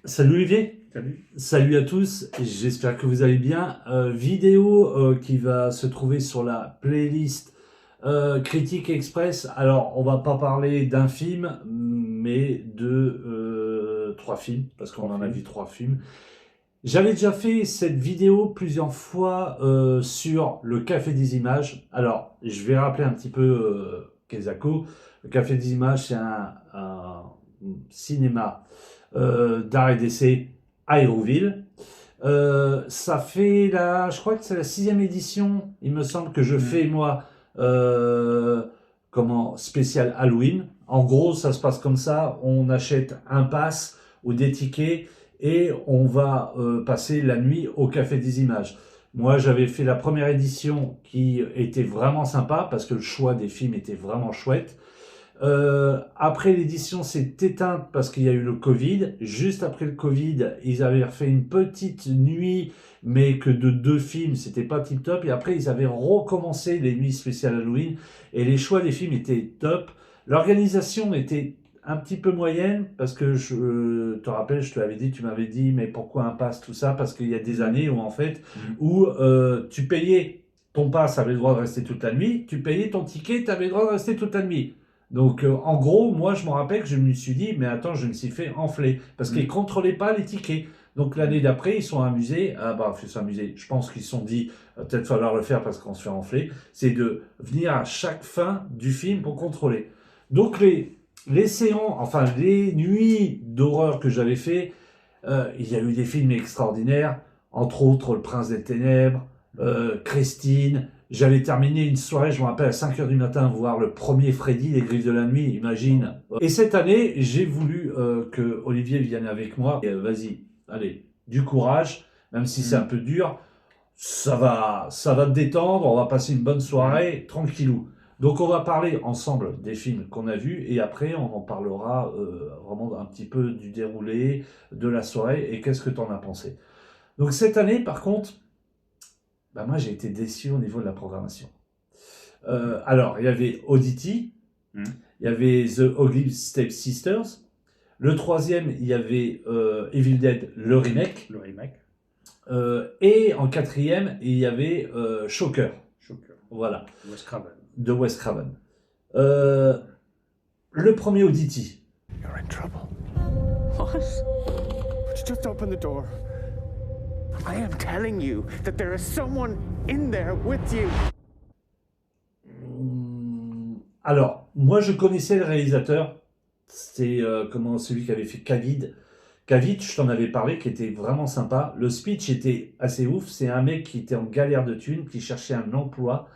Salut Olivier, Salut. salut à tous, j'espère que vous allez bien. Vidéo qui va se trouver sur la playlist Critique Express. Alors, on va pas parler d'un film, mais de trois films, parce qu'on Trois en a films. vu trois films. J'avais déjà fait cette vidéo plusieurs fois sur le Café des Images. Alors, je vais rappeler un petit peu Kezako. Le Café des Images, c'est un cinéma d'art et d'essai à Hérouville. Ça fait je crois que c'est la sixième édition, il me semble que je fais Mm. moi, euh, spécial Halloween. En gros, ça se passe comme ça, on achète un pass ou des tickets et on va passer la nuit au Café des Images. Moi, j'avais fait la première édition qui était vraiment sympa parce que le choix des films était vraiment chouette. Après, l'édition s'est éteinte parce qu'il y a eu le Covid. Juste après le Covid, ils avaient refait une petite nuit, mais que de deux films, c'était pas tip top. Et après, ils avaient recommencé les nuits spéciales Halloween et les choix des films étaient top. L'organisation était un petit peu moyenne parce que je te rappelle, je te l'avais dit, tu m'avais dit, mais pourquoi un pass, tout ça? Parce qu'il y a des Mm. années où en fait, Mm. où tu payais ton pass, avait le droit de rester toute la nuit, tu payais ton ticket, tu avais le droit de rester toute la nuit. Donc, en gros, moi, je me rappelle que je me suis dit, mais attends, je me suis fait enfler. Parce qu'ils ne Mm. contrôlaient pas les tickets. Donc, l'année Mm. d'après, ils sont amusés. Ah, bah, ils sont amusés. Je pense qu'ils se sont dit, peut-être falloir le faire parce qu'on se fait enfler. C'est de venir à chaque fin du film pour contrôler. Donc, les séances, enfin, les nuits d'horreur que j'avais fait, il y a eu des films extraordinaires. Entre autres, Le Prince des Ténèbres, Christine. J'avais terminé une soirée, je me rappelle, à 5 heures du matin, voir le premier Freddy, Les Griffes de la Nuit, imagine. Et cette année, j'ai voulu que Olivier vienne avec moi. Vas-y, allez, du courage, même si c'est un Mm. peu dur, ça va te détendre, on va passer une bonne Mm. soirée, tranquillou. Donc on va parler ensemble des films qu'on a vus et après on en parlera vraiment un petit peu du déroulé de la soirée et qu'est-ce que tu en as pensé. Donc cette année, par contre, bah, moi j'ai été déçu au niveau de la programmation. Alors, il y avait Oddity, Mm. il y avait The Ugly Step Sisters. Le troisième, il y avait Evil Dead, le remake. Le remake. Et en quatrième, il y avait Shocker. Shocker. Voilà, Wes Craven. de Wes Craven. Euh, le premier Oddity. You're in trouble. What? Would you just open the door? I am telling you that there is someone in there with you. Alors, moi je connaissais le réalisateur. C'est celui qui avait fait Cavid. Cavid, je t'en avais parlé, qui était vraiment sympa. Le speech était assez ouf. C'est un mec qui était en galère de thunes, qui cherchait un emploi.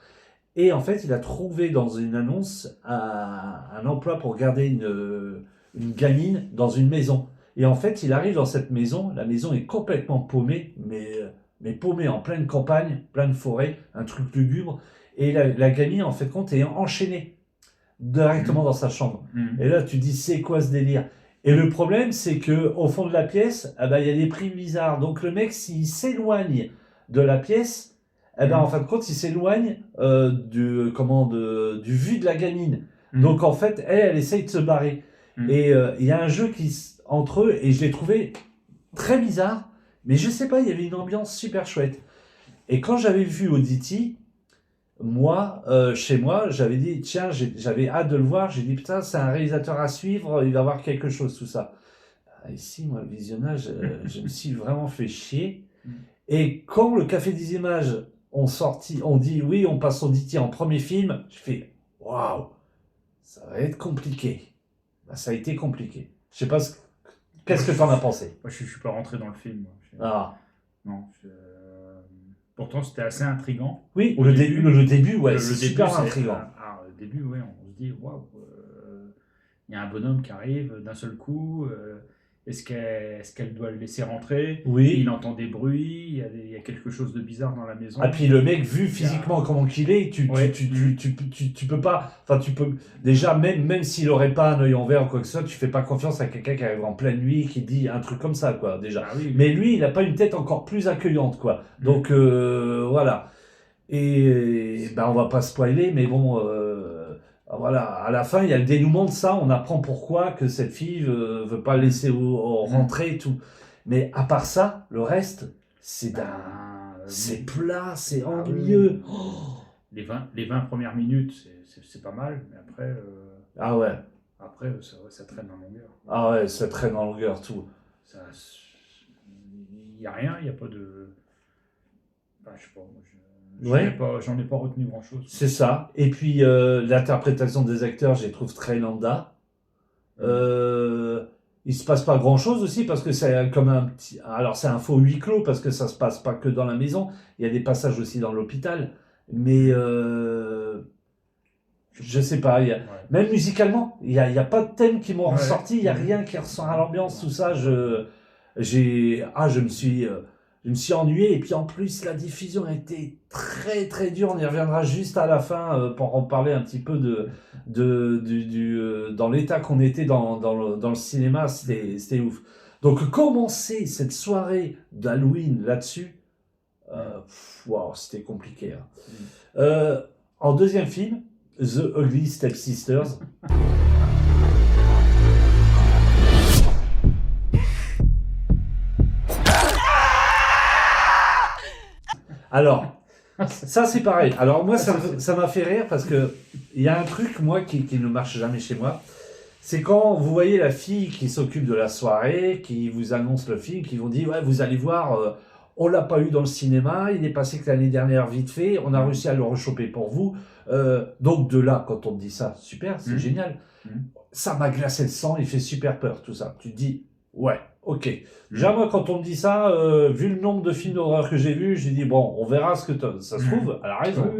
Et en fait, il a trouvé dans une annonce un emploi pour garder une gamine dans une maison. Et en fait, il arrive dans cette maison. La maison est complètement paumée, mais paumée en pleine campagne, pleine forêt, un truc lugubre. Et la gamine, en fait, compte, est enchaînée directement dans sa chambre. Mm. Et là, tu dis, c'est quoi ce délire? Et le problème, c'est que au fond de la pièce, ah ben, il y a des prix bizarres. Donc le mec, s'il s'éloigne de la pièce, eh ben, en fin de compte, il s'éloigne du vue de la gamine. Mm. Donc en fait, elle essaye de se barrer. Mm. Et il y a un jeu entre eux, et je l'ai trouvé très bizarre, mais je sais pas, il y avait une ambiance super chouette. Et quand j'avais vu Oddity, moi, chez moi, j'avais dit, tiens, j'avais hâte de le voir. J'ai dit, putain, c'est un réalisateur à suivre, il va avoir quelque chose, tout ça. Ici, moi, le visionnage, je me suis vraiment fait chier. Et quand le Café des Images on dit, oui, on passe Oddity en premier film, je fais, waouh, ça va être compliqué. Bah, ça a été compliqué. Je sais pas, qu'est-ce que t'en as pensé? Moi, je suis pas rentré dans le film. Moi. Ah, Non. Pourtant, c'était assez intriguant. oui, Au le début, début, ouais, c'est début, super c'est- intriguant. Au début, ouais, on se dit, waouh, il y a un bonhomme qui arrive d'un seul coup. Est-ce qu'elle doit le laisser rentrer? Oui. Il entend des bruits, il y a quelque chose de bizarre dans la maison. Ah, puis le mec, vu physiquement comment qu'il est, Ouais. tu peux pas. Enfin, tu peux. Déjà, même s'il aurait pas un œil en verre ou quoi que ce soit, tu fais pas confiance à quelqu'un qui arrive en pleine nuit, qui dit un truc comme ça, quoi, déjà. Ah oui, Mais lui, il a pas une tête encore plus accueillante, quoi. Donc, voilà. Et ben, on va pas spoiler, mais bon. Voilà, à la fin, il y a le dénouement de ça. On apprend pourquoi que cette fille veut pas laisser rentrer et tout. Mais à part ça, le reste, c'est plat, c'est ennuyeux. Oui. Les 20 premières minutes, c'est pas mal, mais après, Ah ouais, ça traîne en longueur. ah ouais, ça traîne en longueur tout. Il n'y a rien, il n'y a pas de. Enfin, je sais pas, Ouais. j'en ai pas retenu grand-chose. C'est ça. Et puis l'interprétation des acteurs, je les trouve très lambda. Il se passe pas grand-chose aussi parce que c'est comme un petit. Alors c'est un faux huis clos parce que ça se passe pas que dans la maison. Il y a des passages aussi dans l'hôpital. Mais je sais pas. Ouais. Même musicalement, il y a pas de thème qui m'ont Ouais. ressorti. Il y a rien qui ressort à l'ambiance. Tout ça, je me suis ennuyé. Et puis en plus, la diffusion a été très très dure. On y reviendra juste à la fin pour en parler un petit peu dans l'état qu'on était dans le cinéma. C'était ouf. Donc commencer cette soirée d'Halloween là-dessus, wow, c'était compliqué. Hein. En deuxième film, The Ugly Stepsisters. Alors, ça c'est pareil. Alors moi, ça m'a fait rire parce que il y a un truc, moi, qui ne marche jamais chez moi. C'est quand vous voyez la fille qui s'occupe de la soirée, qui vous annonce le film, qui vous dit, ouais, vous allez voir, on l'a pas eu dans le cinéma, il est passé que l'année dernière vite fait, on a réussi à le rechoper pour vous. Donc de là, quand on te dit ça, super, c'est génial. Ça m'a glacé le sang, il fait super peur, tout ça. Tu te dis, ouais, ok. Déjà, moi, quand on me dit ça, vu le nombre de films d'horreur que j'ai vus, j'ai dit, bon, on verra ce que ça se trouve, elle a raison.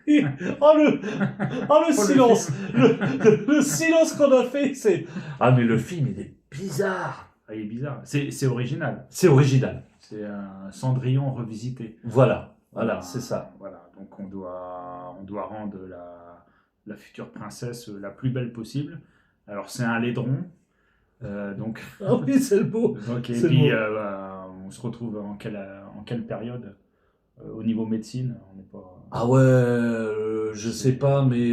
Oui. Oh le silence, le silence qu'on a fait, c'est... Ah mais le film, il est bizarre. Ah, il est bizarre. C'est original. C'est original. C'est un Cendrillon revisité. Voilà, c'est ça. Voilà, donc on doit rendre la future princesse la plus belle possible. Alors c'est un laidron, donc... Ah oui, c'est le mot. Donc, et C'est puis beau. on se retrouve en quelle période au niveau médecine, on n'est pas... Ah ouais, je sais pas, mais...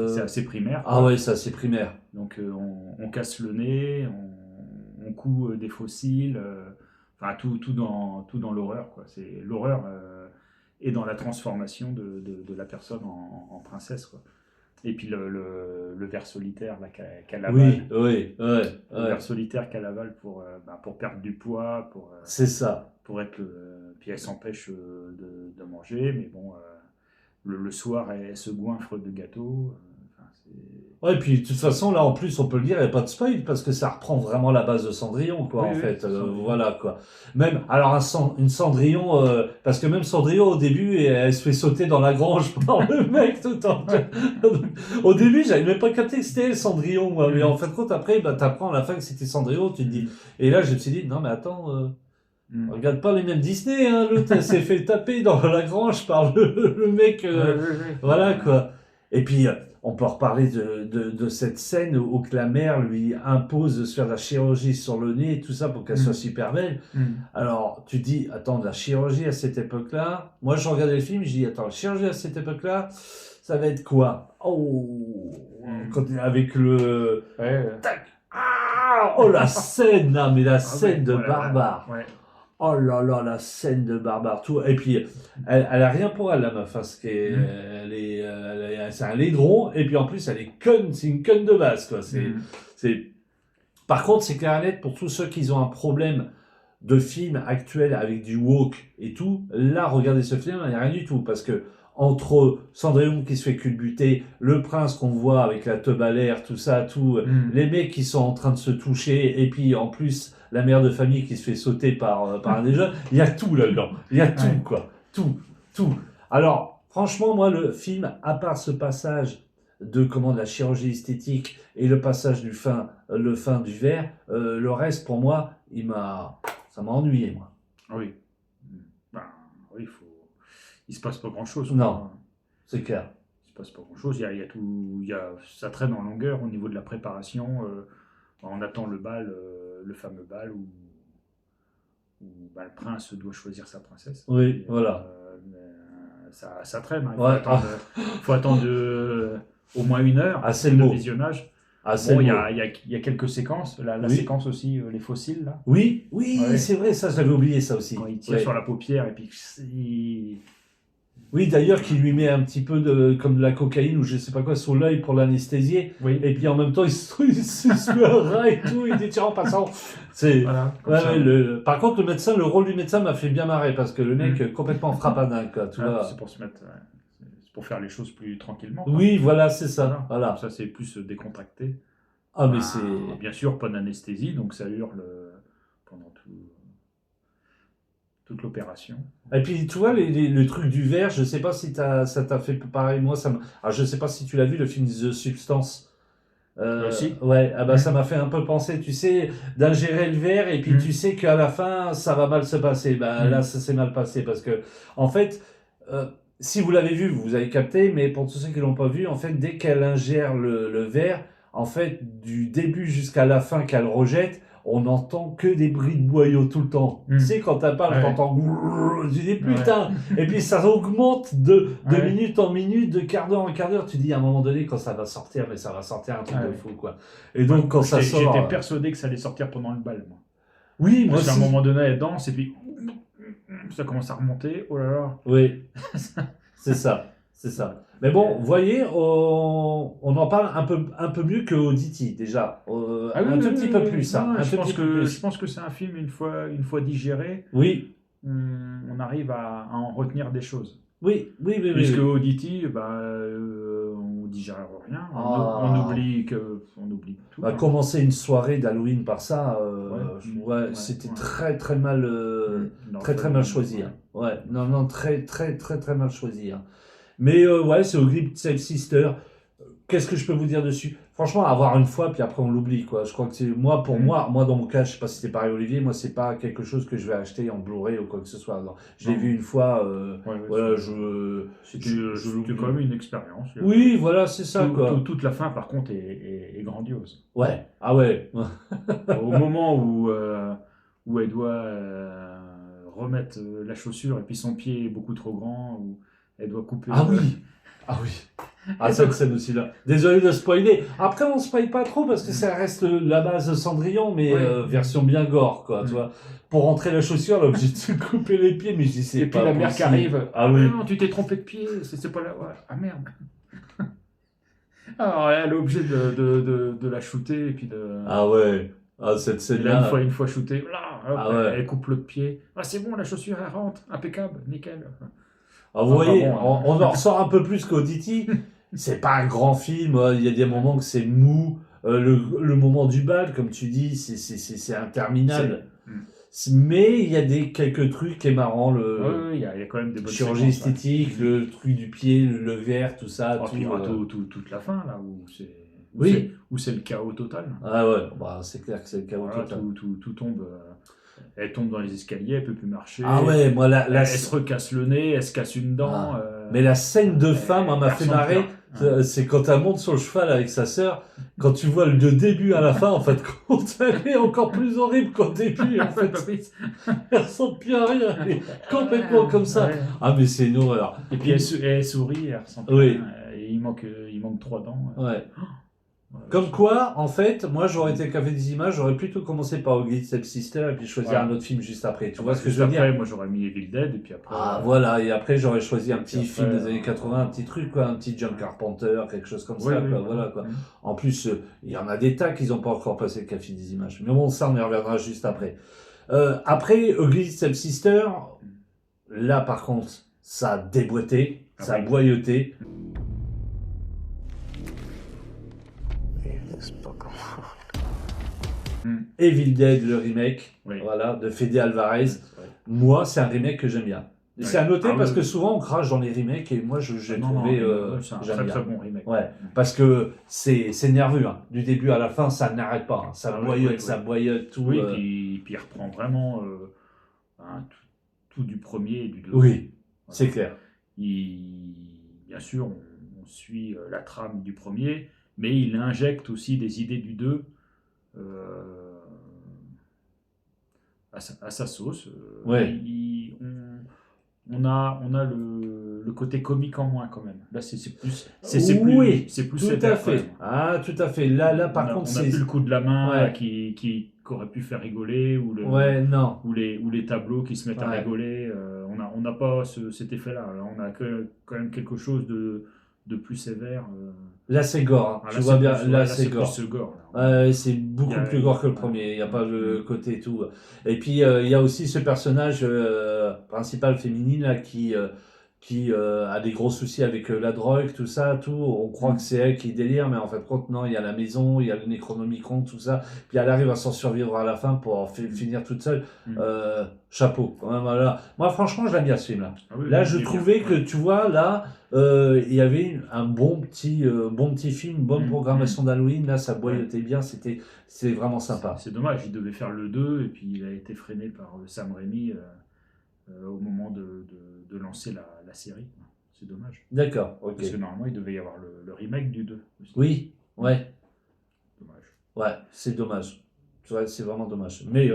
C'est assez primaire. Ah ouais, c'est assez primaire. Donc on casse le nez, on coud des fossiles, enfin tout dans l'horreur, quoi. C'est l'horreur et dans la transformation de la personne en princesse, quoi. Et puis le ver solitaire là, qu'elle avale. Oui. Le ver solitaire qu'elle avale pour perdre du poids, c'est ça. Pour être puis elle s'empêche de manger, mais bon, le soir elle se goinfre de gâteaux. Ouais, et puis de toute façon, là, en plus, on peut le dire, il n'y a pas de spoil, parce que ça reprend vraiment la base de Cendrillon, quoi, Oui, en oui, fait. Cendrillon. Voilà, quoi. Même, alors, une Cendrillon, parce que même Cendrillon, au début, elle se fait sauter dans la grange par le mec tout le temps. Au début, j'avais même pas capté que c'était elle, Cendrillon, moi. Mais en fin de compte, après, t'apprends à la fin que c'était Cendrillon, tu te dis. Et là, je me suis dit, non, mais attends, regarde pas les mêmes Disney, hein. L'autre, elle s'est fait taper dans la grange par le mec. Voilà, quoi. Et puis, on peut reparler de cette scène où que la mère lui impose de se faire de la chirurgie sur le nez et tout ça pour qu'elle soit super belle. Alors, tu dis, attends, de la chirurgie à cette époque-là. Moi, je regardais le film, je dis, attends, la chirurgie à cette époque-là, ça va être quoi? Oh, avec le... Tac. Ah, oh, la scène, là, mais la scène de barbare. Ouais. Oh là là, la scène de barbare, tout. Et puis, elle a rien pour elle, la meuf, parce que c'est un laidron, et puis en plus, elle est conne, c'est une conne de base, quoi. Par contre, c'est clair et net, pour tous ceux qui ont un problème de film actuel avec du woke et tout, là, regardez ce film, il n'y a rien du tout, parce que entre Cendrillon qui se fait culbuter, le prince qu'on voit avec la teub à l'air, tout ça, les mecs qui sont en train de se toucher, et puis en plus la mère de famille qui se fait sauter par un des jeunes, il y a tout là-dedans, il y a tout, quoi, tout. Alors, franchement, moi, le film, à part ce passage de la chirurgie esthétique et le passage du fin du verre, le reste, pour moi, ça m'a ennuyé, moi. Oui. Oui, il se passe pas grand-chose. Non, c'est clair. Il se passe pas grand-chose. Ça traîne en longueur au niveau de la préparation. On attend le bal, le fameux bal où le prince doit choisir sa princesse. Oui, voilà. ça traîne. Hein. Ouais. Faut attendre au moins 1 heure Ah, c'est de le mot. visionnage. Ah, c'est Bon, le il y mot. a quelques séquences. La Oui. séquence aussi, les fossiles, là. Oui, Ouais. c'est vrai, ça, j'avais oublié ça aussi. Quand il tire Ouais. sur la paupière et puis Oui, d'ailleurs, qui lui met un petit peu comme de la cocaïne ou je sais pas quoi sur l'œil pour l'anesthésier. Oui. Et puis en même temps, il se met un rat et tout, il dit tiens, en passant. C'est... Voilà. Ouais, ouais, par contre, le rôle du médecin m'a fait bien marrer parce que le mec complètement frappadin, quoi, tu vois. C'est pour se mettre, c'est pour faire les choses plus tranquillement. Quoi. Oui, voilà, c'est ça. Voilà. Comme ça, c'est plus décontracté. Ah, mais Bien sûr, pas d'anesthésie, donc ça hurle pendant toute l'opération. Et puis, tu vois, le truc du verre, je sais pas si ça t'a fait pareil. Moi, alors, je sais pas si tu l'as vu, le film The Substance. Si. Ouais, ah bah, ça m'a fait un peu penser, tu sais, d'ingérer le verre et puis tu sais qu'à la fin, ça va mal se passer. Bah, là, ça s'est mal passé parce que, en fait, si vous l'avez vu, vous avez capté, mais pour tous ceux qui l'ont pas vu, en fait, dès qu'elle ingère le verre, en fait, du début jusqu'à la fin qu'elle rejette, on n'entend que des bruits de boyaux tout le temps. Tu sais, quand elle parle, t'entends... Tu dis, putain. Et puis, ça augmente de minute en minute, de quart d'heure en quart d'heure. Tu dis, à un moment donné, quand ça va sortir, mais ça va sortir un truc de fou, quoi. Et donc, quand ça sort... J'étais persuadé que ça allait sortir pendant le bal, moi. Oui, moi aussi. aussi. À un moment donné, elle danse, et puis... ça commence à remonter. Oh là là. Oui, c'est ça. C'est ça. Mais bon, vous voyez, on en parle un peu mieux que Auditi, déjà. Un tout petit peu plus. Hein, je pense que c'est un film, une fois digéré, oui. On arrive à en retenir des choses. Oui. Puisque Auditi, on digère rien, on oublie tout. Bah, commencer une soirée d'Halloween par ça, c'était très très mal, très mal choisi. Hein. Ouais, non, très mal choisi. Hein. Mais c'est Ugly Stepsister. Qu'est-ce que je peux vous dire dessus? Franchement, à voir une fois, puis après on l'oublie, quoi. Je crois que c'est moi, moi dans mon cas, je sais pas si c'était pareil, Olivier, moi c'est pas quelque chose que je vais acheter en Blu-ray ou quoi que ce soit. Non. Je l'ai vu une fois, voilà, c'était quand même une expérience. Oui, voilà, c'est ça, quoi. Toute la fin, par contre, est grandiose. Ouais, ah ouais. Au moment où elle doit remettre la chaussure et puis son pied est beaucoup trop grand, où elle doit couper. Ah oui. Ah, cette scène aussi là. Désolé de spoiler. Après, on spoil pas trop parce que ça reste la base de Cendrillon, mais version bien gore, quoi. Tu vois. Pour rentrer la chaussure, là, obligé de se couper les pieds, mais je dis c'est et pas puis la possible. mère qui arrive. Ah oui. Non, tu t'es trompé de pied. C'est pas là. Ouais. Ah merde. Alors, elle est obligée de la shooter et puis de. Ah ouais. Ah, cette scène-là. Une fois shootée, là, elle coupe l'autre pied. Ah, c'est bon, la chaussure, elle rentre. Impeccable, nickel. Ah, vous voyez, on en ressort un peu plus qu'Auditi. C'est pas un grand film. Il y a des moments que c'est mou. Le moment du bal, comme tu dis, c'est interminable. Mais il y a quelques trucs qui est marrant. Il y a quand même des bonnes chirurgie esthétique, le truc du pied, le verre, tout ça. Toute la fin, là, où c'est. Où c'est le chaos total. Ah ouais, c'est clair que c'est le chaos total. Tout tombe. Elle tombe dans les escaliers, elle peut plus marcher. Ah ouais, moi elle se recasse le nez, elle se casse une dent. Mais la scène de fin, moi, m'a fait marrer. C'est quand elle monte sur le cheval avec sa sœur. Quand tu vois le début à la fin, en fait, quand elle est encore plus horrible qu'au début. En fait, elle ressent plus à rien. Elle est complètement comme ça. Ah, mais c'est une horreur. Et puis elle sourit, elle ressent plus rien. Et il manque 3 dents. Ouais. Comme quoi, en fait, moi j'aurais été Café des Images, j'aurais plutôt commencé par Ugly Stepsister et puis choisir un autre film juste après. Tu vois ce que je veux dire? Moi j'aurais mis Evil Dead et puis après. Ah voilà, et après j'aurais choisi un petit film des années 80, un petit truc, quoi, un petit John Carpenter, quelque chose comme ça, quoi, voilà, quoi. En plus, il y en a des tas qui n'ont pas encore passé le Café des Images. Mais bon, ça on y reviendra juste après. Après Ugly Stepsister, là par contre, ça a déboîté, ça a boyauté. Evil Dead, le remake, voilà, de Fede Alvarez. Moi, c'est un remake que j'aime bien. C'est à noter parce que souvent on crache dans les remakes et moi j'ai trouvé c'est un très bon remake. Ouais, parce que c'est nerveux, hein. Du début à la fin ça n'arrête pas, hein. Ça boyote tout. Oui, puis il reprend vraiment tout du premier et du deuxième. Oui, c'est clair. Bien sûr, on suit la trame du premier, mais il injecte aussi des idées du 2 à sa sauce. On a le côté comique en moins quand même. Là, c'est plus, Oui, c'est plus tout à sévère, quand fait. même. Ah, tout à fait. Là, par contre, on a c'est... plus le coup de la main Ouais. qui aurait pu faire rigoler ou Ouais, non. ou les tableaux qui se mettent à Ouais. rigoler. On n'a pas cet effet-là. Là, on a quand même quelque chose de plus sévère. Là, c'est gore. Hein. Ah, Tu là, vois c'est bien, plus, là, ouais, c'est gore. plus ce gore. Là. C'est beaucoup Il y a- plus gore que le ouais. premier. Il n'y a pas le Mm. côté et tout. Et puis, il y a aussi ce personnage principal féminine là, qui a des gros soucis avec la drogue, tout ça, tout. On croit que c'est elle qui délire, mais en fait, compte, non, il y a la maison, il y a le Necronomicon, tout ça. Puis elle arrive à s'en survivre à la fin pour finir toute seule. Mm. Chapeau. Quand même, voilà. Moi, franchement, je l'aime bien ce film-là. Ah oui, Là, oui, je il est bien, trouvais que, ouais. tu vois, là, il y avait un bon petit film, bonne programmation d'Halloween. Là, ça boyotait bien, c'est vraiment sympa. C'est dommage, il devait faire le 2 et puis il a été freiné par Sam Raimi au moment de lancer la série. C'est dommage. D'accord, ok. Parce que normalement, il devait y avoir le remake du 2 aussi. Oui, ouais, Dommage. ouais, c'est dommage. Ouais, c'est vraiment dommage. Mais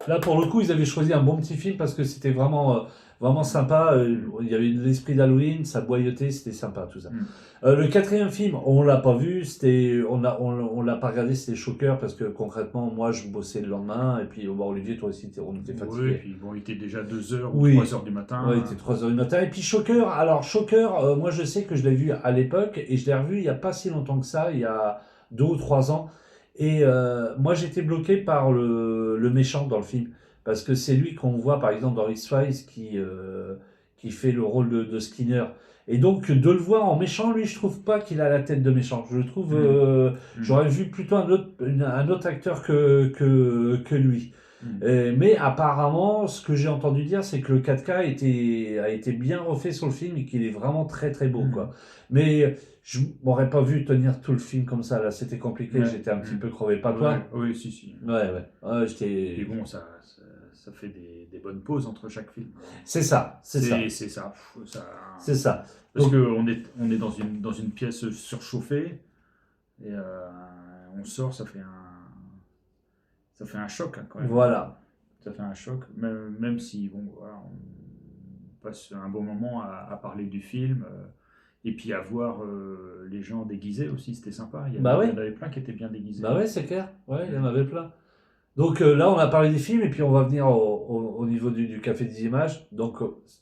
là, pour le coup, ils avaient choisi un bon petit film parce que c'était vraiment sympa. Il y avait l'esprit d'Halloween, ça boyotait, c'était sympa tout ça. Le quatrième film, on l'a pas vu, on l'a pas regardé, c'était Shocker parce que concrètement, moi, je bossais le lendemain et puis Olivier, toi aussi, on était fatigué. Oui, et puis bon, il était déjà 2h ou Oui. 3h du matin. Ouais, il était 3h du matin. Et puis Shocker, alors Shocker, moi je sais que je l'ai vu à l'époque et je l'ai revu il n'y a pas si longtemps que ça, il y a 2 ou 3 ans. Et moi j'étais bloqué par le méchant dans le film. Parce que c'est lui qu'on voit par exemple dans X-Files qui fait le rôle de Skinner. Et donc de le voir en méchant, lui je trouve pas qu'il a la tête de méchant. Je le trouve, j'aurais vu plutôt un autre acteur que lui. Mais apparemment, ce que j'ai entendu dire, c'est que le 4K a été bien refait sur le film et qu'il est vraiment très très beau. Quoi. Mais je m'aurais pas vu tenir tout le film comme ça. Là, c'était compliqué. Ouais. J'étais un petit peu crevé. Pas toi? Oui, si. Ouais. J'étais. Et bon, ça fait des bonnes pauses entre chaque film. C'est ça. C'est ça. C'est ça. Parce Donc, qu'on est dans une pièce surchauffée et on sort, ça fait un choc hein, quand même. voilà. Ça fait un choc, même si bon, voilà, on passe un bon moment à parler du film et puis à voir les gens déguisés aussi, c'était sympa. Il y en avait plein qui étaient bien déguisés. Bah ouais, c'est clair. Ouais, il y en avait plein. Donc là, on a parlé des films et puis on va venir au niveau du Café des Images. Donc,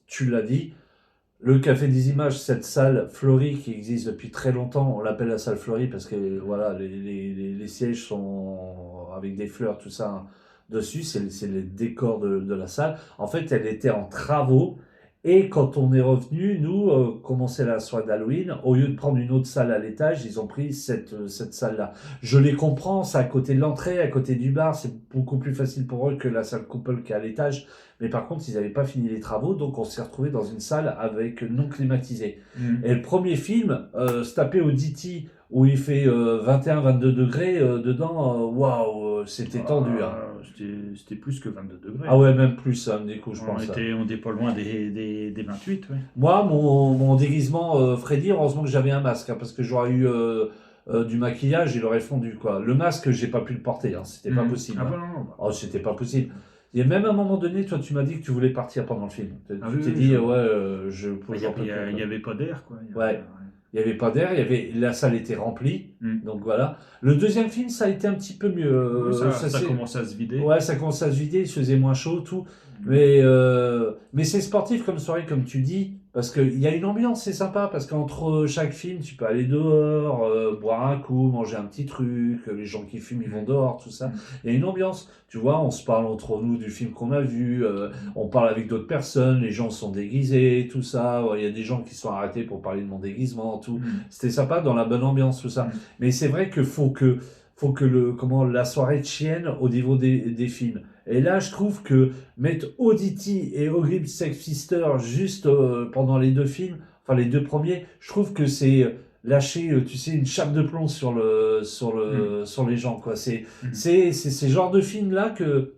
tu l'as dit, le Café des Images, cette salle fleurie qui existe depuis très longtemps, on l'appelle la salle fleurie parce que voilà, les sièges sont avec des fleurs, tout ça hein, dessus, c'est le décor de la salle. En fait, elle était en travaux. Et quand on est revenu, nous, commencer la soirée d'Halloween, au lieu de prendre une autre salle à l'étage, ils ont pris cette salle-là. Je les comprends, c'est à côté de l'entrée, à côté du bar, c'est beaucoup plus facile pour eux que la salle couple qui est à l'étage. Mais par contre, ils n'avaient pas fini les travaux, donc on s'est retrouvé dans une salle avec non climatisée. Et le premier film, se taper au DT, où il fait 21-22 degrés dedans, waouh, c'était tendu. Hein. C'était plus que 22 degrés. Ah ouais, même plus, hein, du coup, je pense. On était pas loin des 28, ouais. Moi, mon déguisement Freddy, heureusement que j'avais un masque, hein, parce que j'aurais eu du maquillage, il aurait fondu, quoi. Le masque, j'ai pas pu le porter, hein, c'était pas possible. Ah hein. bah non. Oh, c'était pas possible. Il y a même un moment donné, toi, tu m'as dit que tu voulais partir pendant le film. Tu oui, t'es oui, dit, je pouvais Il y avait pas d'air, quoi. Il n'y avait pas d'air, la salle était remplie, donc voilà. Le deuxième film, ça a été un petit peu mieux. Ça commençait à se vider. Ouais, ça commençait à se vider, il se faisait moins chaud, tout. Mais c'est sportif comme soirée, comme tu dis, parce qu'il y a une ambiance, c'est sympa, parce qu'entre chaque film, tu peux aller dehors, boire un coup, manger un petit truc, les gens qui fument, ils vont dehors, tout ça. Il y a une ambiance, tu vois, on se parle entre nous du film qu'on a vu, on parle avec d'autres personnes, les gens sont déguisés, tout ça, il y a des gens qui sont arrêtés pour parler de mon déguisement, tout. C'était sympa, dans la bonne ambiance, tout ça. Mais c'est vrai qu'il faut que la soirée tienne au niveau des films. Et là, je trouve que mettre Oddity et Horrible Sex Sister juste pendant les deux films, enfin les deux premiers, je trouve que c'est lâcher, tu sais, une chape de plomb sur les gens, quoi. C'est ces genres de films-là que,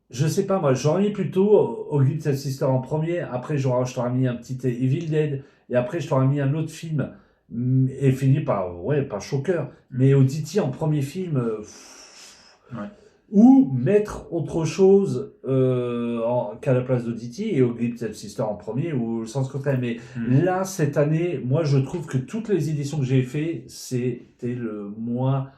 je sais pas moi, j'aurais mis plutôt Horrible Sex Sister en premier, après je t'aurais mis un petit Evil Dead, et après je t'aurais mis un autre film, et fini par Shocker. Mais Oddity en premier film... ou mettre autre chose qu'à la place d'Auditi et au Glip Sister en premier ou le sens contraire. Mais là, cette année, moi, je trouve que toutes les éditions que j'ai fait, c'était le moins...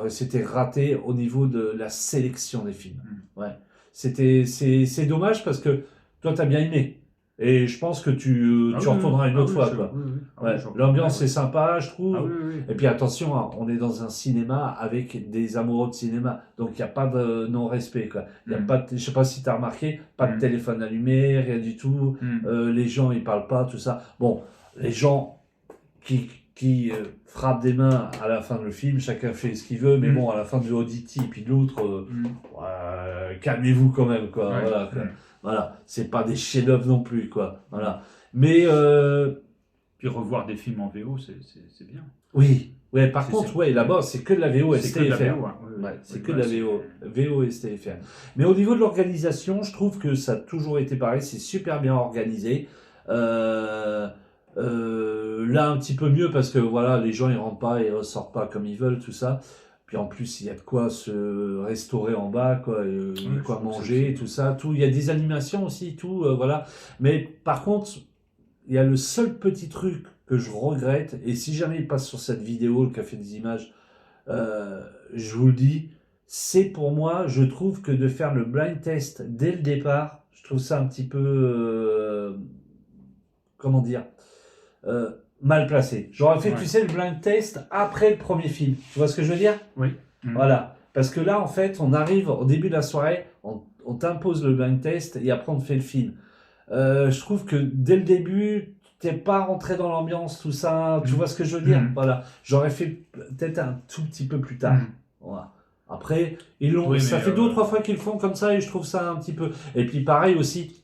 c'était raté au niveau de la sélection des films. Ouais. C'est dommage parce que toi, t'as bien aimé. Et je pense que tu retourneras une autre fois. Quoi. Ouais. L'ambiance est sympa, je trouve. Et puis attention, hein, on est dans un cinéma avec des amoureux de cinéma. Donc il n'y a pas de non-respect. Il y a pas je sais pas si tu as remarqué, pas de téléphone allumé, rien du tout. Les gens, ils parlent pas, tout ça. Bon, les gens qui frappent des mains à la fin de le film, chacun fait ce qu'il veut, mais bon, à la fin de Auditi, puis de l'autre, calmez-vous quand même, quoi. Ouais. Voilà, quoi. Voilà, c'est pas des chefs-d'œuvre non plus, quoi. Voilà. Mais puis revoir des films en VO, c'est bien. Oui, ouais. Par contre, là-bas, c'est que de la VO c'est que de la STFR. VO, hein. C'est que de la VO STFR. Mais au niveau de l'organisation, je trouve que ça a toujours été pareil. C'est super bien organisé. Là, un petit peu mieux parce que voilà, les gens ils rentrent pas et ressortent pas comme ils veulent, tout ça. Puis en plus, il y a de quoi se restaurer en bas, quoi, quoi manger, tout ça, tout. Il y a des animations aussi, tout, voilà. Mais par contre, il y a le seul petit truc que je regrette, et si jamais il passe sur cette vidéo, le Café des Images, je vous le dis, c'est pour moi, je trouve que de faire le blind test dès le départ, je trouve ça un petit peu, comment dire, mal placé. J'aurais fait, tu sais, le blind test après le premier film. Tu vois ce que je veux dire? Oui. Voilà. Parce que là, en fait, on arrive au début de la soirée, on t'impose le blind test et après on te fait le film. Je trouve que dès le début, t'es pas rentré dans l'ambiance, tout ça. Tu vois ce que je veux dire? Voilà. J'aurais fait peut-être un tout petit peu plus tard. Voilà. Après, ça fait 2 ou 3 fois qu'ils le font comme ça et je trouve ça un petit peu. Et puis pareil aussi,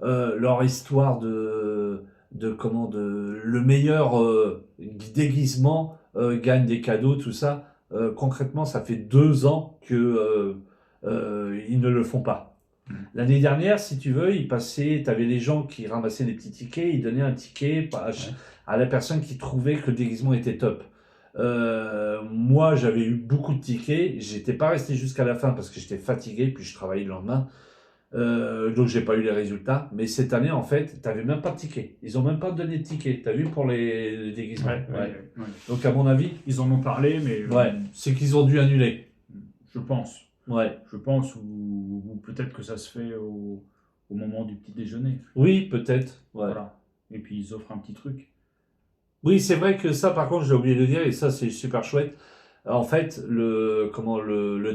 leur histoire de le meilleur déguisement gagne des cadeaux, tout ça. Concrètement, ça fait 2 ans que ils ne le font pas. L'année dernière, si tu veux, t'avais les gens qui ramassaient des petits tickets, ils donnaient un ticket à la personne qui trouvait que le déguisement était top. Moi, j'avais eu beaucoup de tickets, j'étais pas resté jusqu'à la fin parce que j'étais fatigué, puis je travaillais le lendemain. Donc j'ai pas eu les résultats, mais cette année en fait, t'avais même pas de ticket. Ils ont même pas donné de ticket. T'as vu pour les déguisements. Ouais. Donc à mon avis, ils en ont parlé, mais c'est qu'ils ont dû annuler. Je pense. Ouais. Je pense ou peut-être que ça se fait au moment du petit déjeuner. Oui, peut-être. Ouais. Voilà. Et puis ils offrent un petit truc. Oui, c'est vrai que ça, par contre, j'ai oublié de dire, et ça c'est super chouette. En fait, le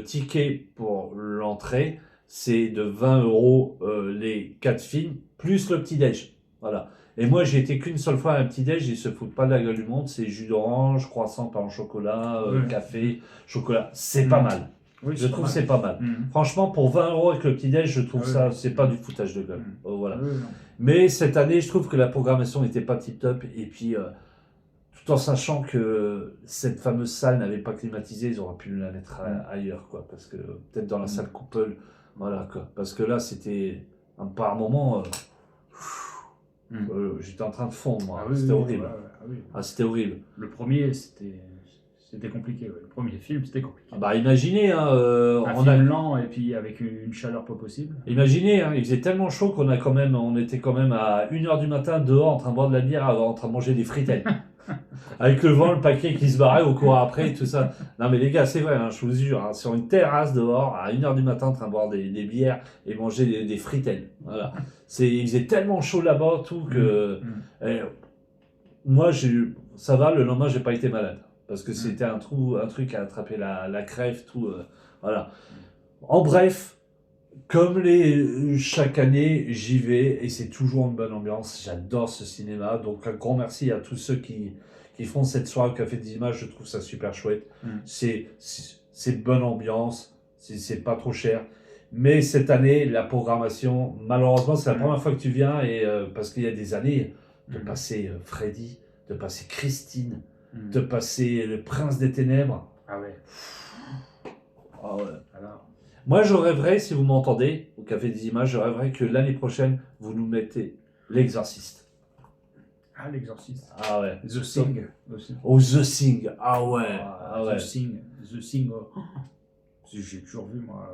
ticket pour l'entrée, c'est de 20 € les 4 films, plus le petit-déj. Voilà. Et moi, j'ai été qu'une seule fois à un petit-déj, ils se foutent pas de la gueule du monde, c'est jus d'orange, croissant pain au chocolat, café, chocolat. C'est pas mal. Oui, je trouve que c'est pas mal. Franchement, pour 20 € avec le petit-déj, je trouve ça, c'est pas du foutage de gueule. Voilà. Mais cette année, je trouve que la programmation n'était pas tip-top, et puis... tout en sachant que cette fameuse salle n'avait pas climatisé, ils auraient pu la mettre ailleurs, quoi, parce que peut-être dans la salle couple, voilà, quoi, parce que là c'était par moment, j'étais en train de fondre, moi. C'était horrible. C'était horrible. Le premier, c'était compliqué. Le premier film, c'était compliqué. Bah imaginez, un film lent et puis avec une chaleur pas possible. Imaginez, il faisait tellement chaud qu'on était quand même à 1h du matin dehors en train de boire de la bière, en train de manger des frites. Avec le vent, le paquet qui se barrait au cours après, tout ça. Non mais les gars, c'est vrai, je vous jure, sur une terrasse dehors, à 1h du matin, en train de boire des bières et manger des fritelles. Voilà. Il faisait tellement chaud là-bas, tout, que... moi, ça va, le lendemain, j'ai pas été malade. Parce que c'était un truc à attraper la crève, tout. Voilà. En bref, comme chaque année, j'y vais et c'est toujours une bonne ambiance. J'adore ce cinéma. Donc, un grand merci à tous ceux qui font cette soirée au Café des Images. Je trouve ça super chouette. C'est bonne ambiance. C'est pas trop cher. Mais cette année, la programmation, malheureusement, c'est la première fois que tu viens. Et parce qu'il y a des années, de passer Freddy, de passer Christine, de passer le Prince des Ténèbres. Ah ouais. Ah ouais. Alors... Moi, je rêverais, si vous m'entendez, au Café des Images, je rêverais que l'année prochaine, vous nous mettez L'Exorciste. Ah, L'Exorciste. Ah ouais. The Thing aussi. Oh, The Thing. Ah ouais. Ah ouais. The Thing. Oh. J'ai toujours vu, moi,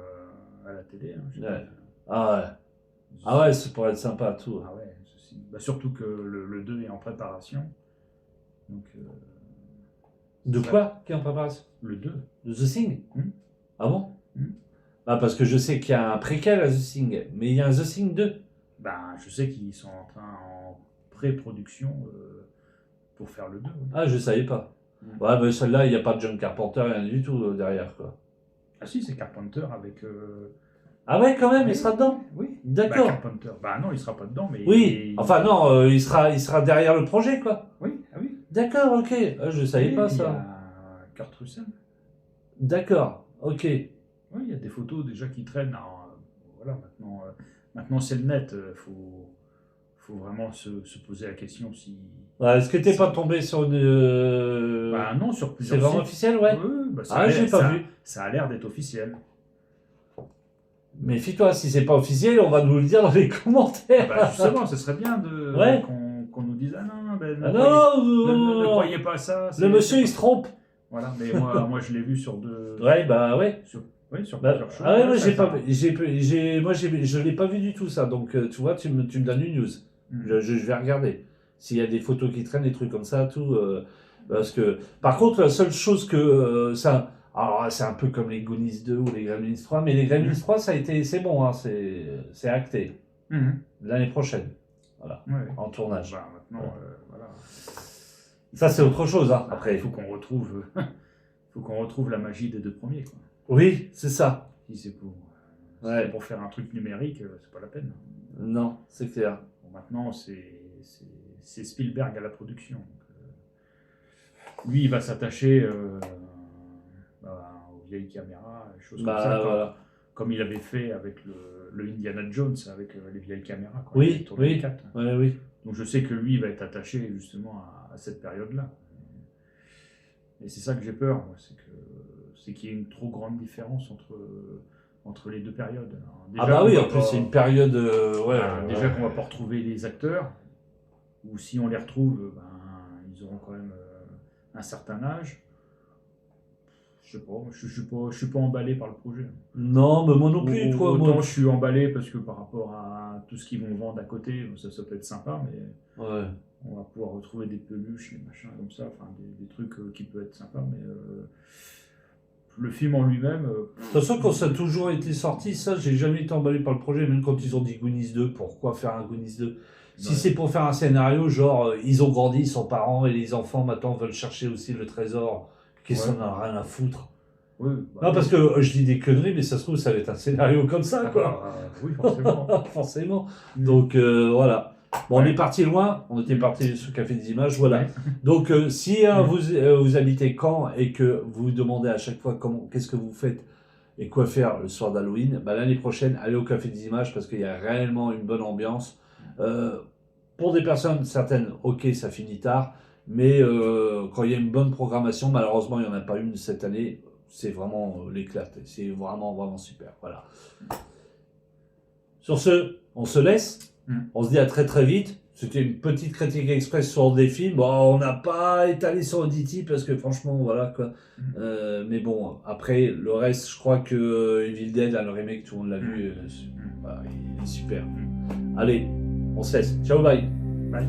à la télé. Hein, Ouais. Ah ouais. Ah ouais, ça pourrait être sympa, tout. Ah ouais, ceci. Bah, surtout que le 2 est en préparation. Donc, De ça- quoi qui est en préparation? Le 2. De The Thing? Hmm. Ah bon? Hmm. Ah, parce que je sais qu'il y a un préquel à The Thing, mais il y a un The Thing 2. Ben, je sais qu'ils sont en pré-production pour faire le 2. Oui. Ah, je savais pas. Hmm. Ouais, mais celle-là, il n'y a pas de John Carpenter, rien du tout derrière, quoi. Ah si, c'est Carpenter avec... Ah ouais, quand même, oui, il sera dedans? Oui. D'accord. Bah, Carpenter. Bah non, il sera pas dedans, mais... Oui, enfin non, il sera derrière le projet, quoi. Oui, ah oui. D'accord, ok. Ah, je savais Oui, pas il y ça. a Kurt Russell. D'accord, ok. Oui, il y a des photos déjà qui traînent. Alors, voilà, maintenant c'est le net. Faut vraiment se poser la question si... Ouais, est-ce que t'es pas tombé sur une... Bah non, sur C'est plusieurs vraiment sites. officiel, ouais? Oui, bah, Ah, j'ai pas vu. Ça a l'air d'être officiel. Méfie-toi, si c'est pas officiel, on va nous le dire dans les commentaires. Bah, justement, ce serait bien Ouais. qu'on nous dise « Ah non, ben, Ah ne non, croyez pas à ça. le monsieur, il se trompe. Voilà, mais moi je l'ai vu sur deux... Ouais, bah ouais. Sur Bah, plusieurs choses. ah ouais, moi, Ça, ça- je l'ai pas vu du tout, ça. Donc, tu vois, tu me donnes une news. Mhm. Je vais regarder. S'il y a des photos qui traînent, des trucs comme ça, tout. Parce que, par contre, la seule chose que ça. Alors, c'est un peu comme les Goonies 2 ou les Gremlins 3, mais les Gremlins 3, c'est bon, hein, c'est acté. Mhm. L'année prochaine, Ouais. en tournage. Bah, maintenant, voilà. Ça, c'est autre chose, hein, Après, il après. faut qu'on retrouve la magie des deux premiers, quoi. Oui, c'est ça. Si c'est Ouais. pour faire un truc numérique, c'est pas la peine. Non, c'est clair. Bon, maintenant, c'est Spielberg à la production. Donc, lui, il va s'attacher aux vieilles caméras, des choses comme ça, Bah, voilà. comme il avait fait avec le Indiana Jones, avec les vieilles caméras. Quoi. Oui, Il avait tourné oui. les 4. Ouais, oui. Donc je sais que lui, il va être attaché justement à cette période-là. Et c'est ça que j'ai peur, moi, c'est qu'il y ait une trop grande différence entre les deux périodes. Alors, déjà Ah bah qu'on oui, va en plus, pas- c'est une période... ouais, déjà ouais. qu'on va pas retrouver les acteurs, ou si on les retrouve, ils auront quand même un certain âge. Je sais pas, je suis pas emballé par le projet. Non, mais moi non plus, toi. Autant Moi. je suis emballé parce que par rapport à tout ce qu'ils vont vendre à côté, bon, ça peut être sympa, mais Ouais. on va pouvoir retrouver des peluches, des machins comme ça, enfin des trucs qui peuvent être sympas, mais le film en lui-même. De toute façon, quand ça a toujours été sorti, ça, j'ai jamais été emballé par le projet, même quand ils ont dit Goonies 2, pourquoi faire un Goonies 2? Si Ouais. c'est pour faire un scénario, genre, ils ont grandi, ils sont parents, et les enfants, maintenant, veulent chercher aussi le trésor, qu'ils Ouais. en ont rien à foutre. Oui, Non, parce que je dis des conneries, mais ça se trouve, ça va être un scénario comme ça, quoi. Oui, forcément. Forcément. Mm. Donc, voilà. Bon, on Ouais. est parti loin, on était parti sur Café des Images, voilà. Ouais. Donc, si vous habitez Caen et que vous vous demandez à chaque fois qu'est-ce que vous faites et quoi faire le soir d'Halloween, bah, l'année prochaine, allez au Café des Images parce qu'il y a réellement une bonne ambiance. Pour des personnes certaines, ok, ça finit tard, mais quand il y a une bonne programmation, malheureusement, il n'y en a pas une cette année, c'est vraiment l'éclate. C'est vraiment, vraiment super. Voilà. Sur ce, on se laisse. On se dit à très très vite. C'était une petite critique express sur des films. Bon, on n'a pas étalé sur Oddity parce que franchement, voilà quoi. Mais bon, après, le reste, je crois que Evil Dead, là, le remake, tout le monde l'a vu. Voilà, il est super. Allez, on se laisse. Ciao, bye. Bye.